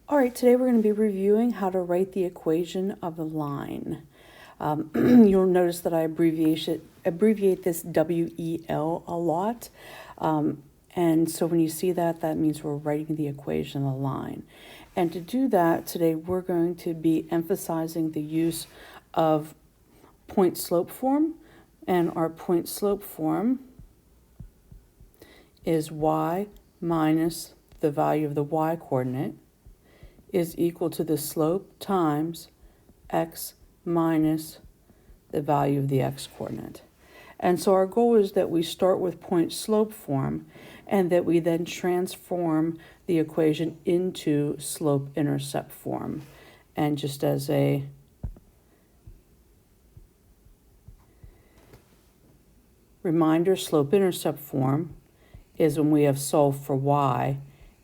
All right, today we're going to be reviewing how to write the equation of a line. You'll notice that I abbreviate this WEL a lot. And so when you see that, that means we're writing the equation of a line. And to do that, today we're going to be emphasizing the use of point slope form. And our point slope form is y minus the value of the y coordinate is equal to the slope times x minus the value of the x coordinate. And so our goal is that we start with point slope form and that we then transform the equation into slope intercept form. And just as a reminder, slope intercept form is when we have solved for y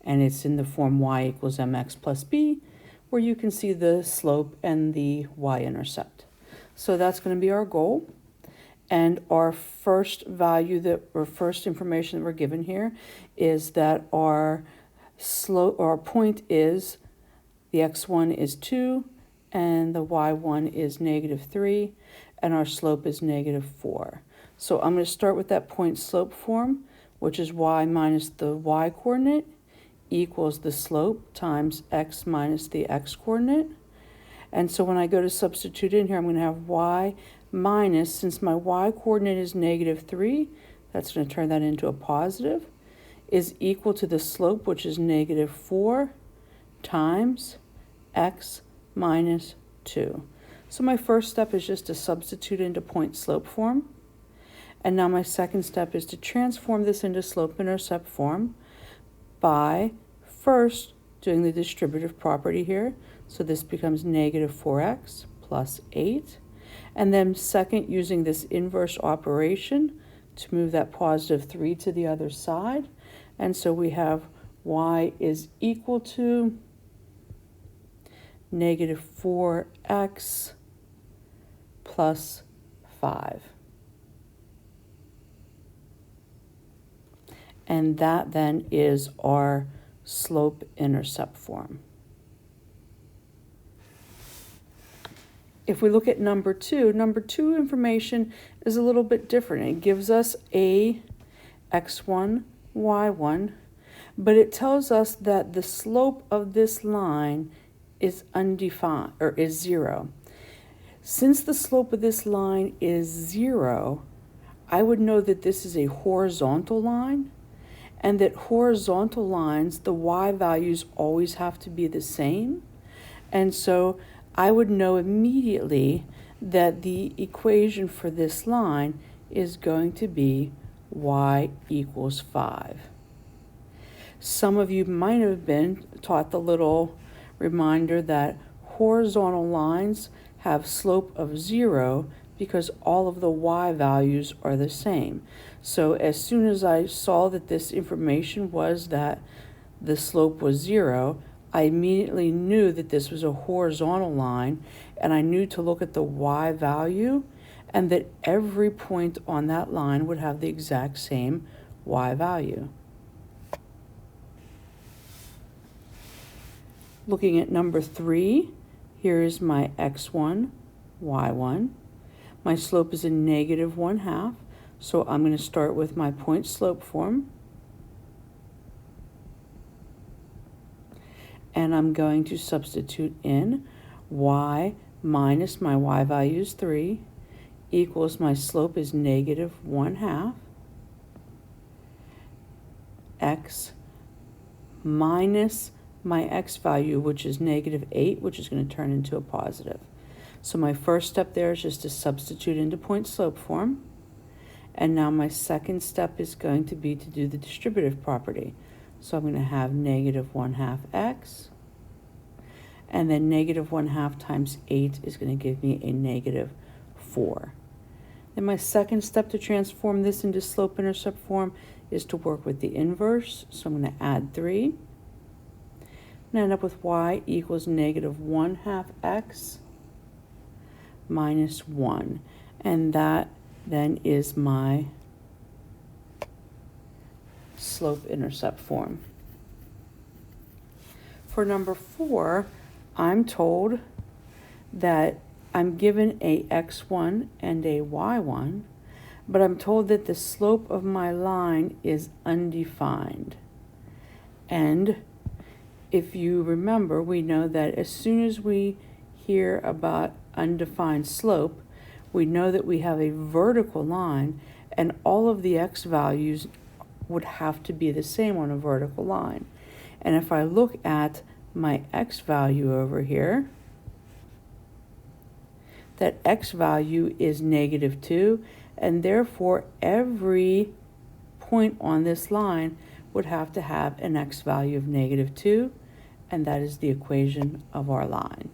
and it's in the form y equals mx plus b, where you can see the slope and the y-intercept. So that's going to be our goal. And our first value first information that we're given here is that our point is the x1 is 2 and the y1 is -3 and our slope is -4. So I'm going to start with that point slope form, which is y minus the y coordinate equals the slope times x minus the x coordinate. And so when I go to substitute in here, I'm going to have y minus, since my y coordinate is -3, that's going to turn that into a positive, is equal to the slope, which is -4, times x minus 2. So my first step is just to substitute into point slope form. And now my second step is to transform this into slope intercept form by first doing the distributive property here. So this becomes -4x plus 8. And then second, using this inverse operation to move that +3 to the other side. And so we have y is equal to -4x plus 5. And that then is our slope intercept form. If we look at number two information is a little bit different. It gives us a x1, y1, but it tells us that the slope of this line is undefined, or is 0. Since the slope of this line is 0, I would know that this is a horizontal line, and that horizontal lines, the y values always have to be the same. And so I would know immediately that the equation for this line is going to be y equals 5. Some of you might have been taught the little reminder that horizontal lines have slope of 0 because all of the y values are the same. So as soon as I saw that this information was that the slope was 0, I immediately knew that this was a horizontal line, and I knew to look at the y value and that every point on that line would have the exact same y value. Looking at number 3, here is my x1, y1. My slope is a -1/2, so I'm going to start with my point slope form. And I'm going to substitute in y minus my y value is 3 equals my slope is -1/2 x minus my x value, which is -8, which is going to turn into a positive. So my first step there is just to substitute into point slope form. And now my second step is going to be to do the distributive property. So I'm going to have -1/2 x, and then -1/2 times 8 is going to give me a -4. Then my second step to transform this into slope intercept form is to work with the inverse. So I'm going to add 3. And I end up with y equals -1/2 x minus 1. And that then is my slope intercept form. For number 4, I'm told that I'm given a x1 and a y1, but I'm told that the slope of my line is undefined. And if you remember, we know that as soon as we hear about undefined slope, we know that we have a vertical line, and all of the x values would have to be the same on a vertical line. And if I look at my x value over here, that x value is -2, and therefore every point on this line would have to have an x value of -2, and that is the equation of our line.